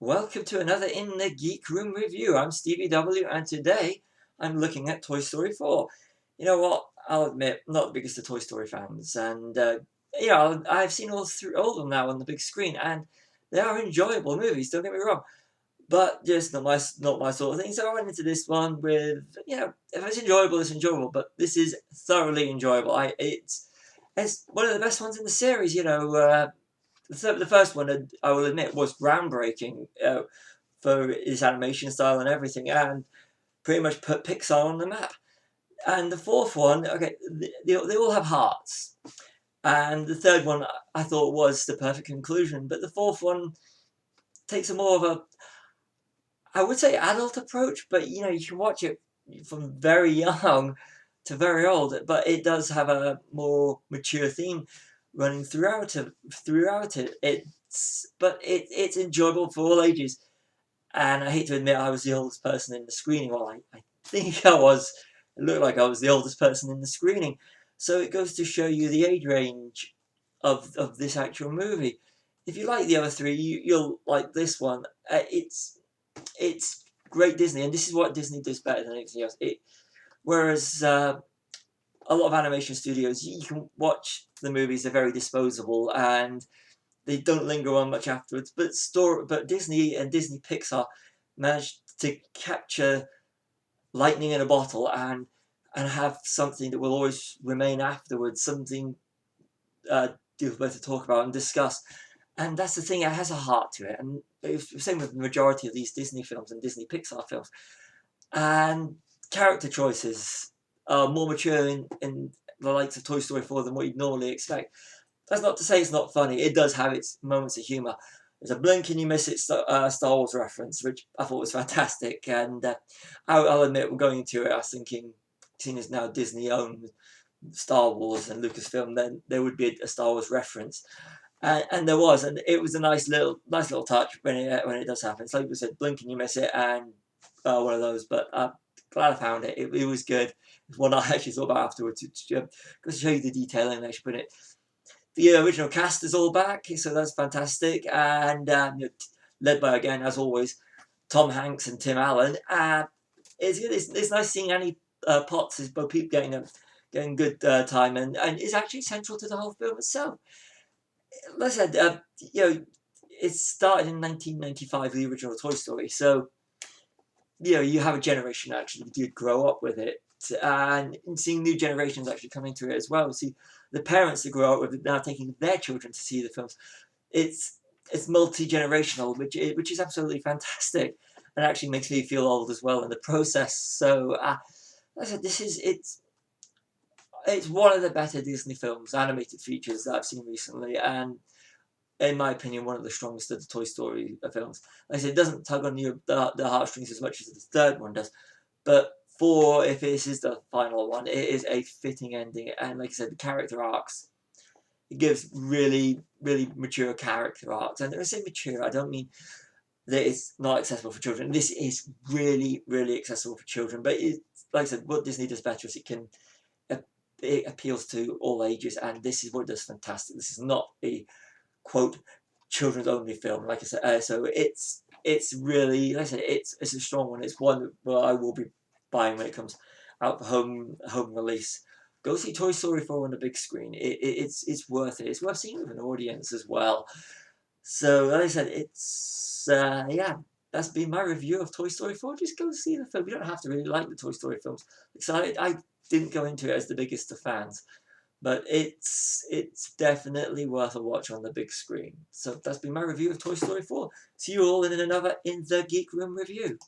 Welcome to another In the Geek Room review. I'm Stevie W, and today I'm looking at Toy Story 4. You know what? I'll admit, not the biggest of Toy Story fans, and I've seen all of them now on the big screen, and they are enjoyable movies. Don't get me wrong, but just not my sort of thing. So I went into this one with, if it's enjoyable, it's enjoyable. But this is thoroughly enjoyable. It's one of the best ones in the series. The first one, I will admit, was groundbreaking for its animation style and everything, and pretty much put Pixar on the map. And the fourth one, okay, they all have hearts. And the third one, I thought, was the perfect conclusion. But the fourth one takes a more of a, I would say, adult approach. But you can watch it from very young to very old. But it does have a more mature theme running throughout it. It's enjoyable for all ages. And I hate to admit I was the oldest person in the screening. Well, I think I was. It looked like I was the oldest person in the screening. So it goes to show you the age range of this actual movie. If you like the other three, you'll like this one. It's great Disney, and this is what Disney does better than anything else. Whereas a lot of animation studios, you can watch the movies; they're very disposable and they don't linger on much afterwards. But Disney and Disney Pixar managed to capture lightning in a bottle and have something that will always remain afterwards, something people better talk about and discuss. And that's the thing; it has a heart to it. And it's the same with the majority of these Disney films and Disney Pixar films. And character choices are more mature in the likes of Toy Story 4 than what you'd normally expect. That's not to say it's not funny. It does have its moments of humour. There's a blink and you miss it Star Wars reference, which I thought was fantastic. And I'll admit, when going into it, I was thinking, seeing as now Disney owns Star Wars and Lucasfilm, then there would be a Star Wars reference. And there was, and it was a nice little touch when it does happen. It's like we said, blink and you miss it, and one of those. But glad I found it. It was good. It's one I actually thought about afterwards. Just to show you the detailing they should put it. The original cast is all back, so that's fantastic. And led by, again, as always, Tom Hanks and Tim Allen. It's good. It's nice seeing Annie Potts as Bo Peep getting good time, and is actually central to the whole film itself. Like I said, it started in 1995, the original Toy Story. So you have a generation that actually did grow up with it, and seeing new generations actually coming to it as well. See the parents that grow up with it now taking their children to see the films. It's multi-generational, which is absolutely fantastic, and actually makes me feel old as well in the process. So, like I said, it's one of the better Disney films, animated features that I've seen recently, and in my opinion, one of the strongest of the Toy Story films. Like I said, it doesn't tug on the heartstrings as much as the third one does, but if this is the final one, it is a fitting ending. And like I said, the character arcs, it gives really, really mature character arcs. And when I say mature, I don't mean that it's not accessible for children. This is really, really accessible for children. But like I said, what Disney does better is it appeals to all ages, and this is what it does fantastic. This is not a quote children's only film, like I said. So it's really, like I said, it's a strong one. It's one that I will be buying when it comes out for home release. Go see Toy Story 4 on the big screen. It's worth it. It's worth seeing with an audience as well. So like I said, it's that's been my review of Toy Story 4. Just go see the film. You don't have to really like the Toy Story films. So I didn't go into it as the biggest of fans, but it's definitely worth a watch on the big screen. So that's been my review of Toy Story 4. See you all in another In the Geek Room review.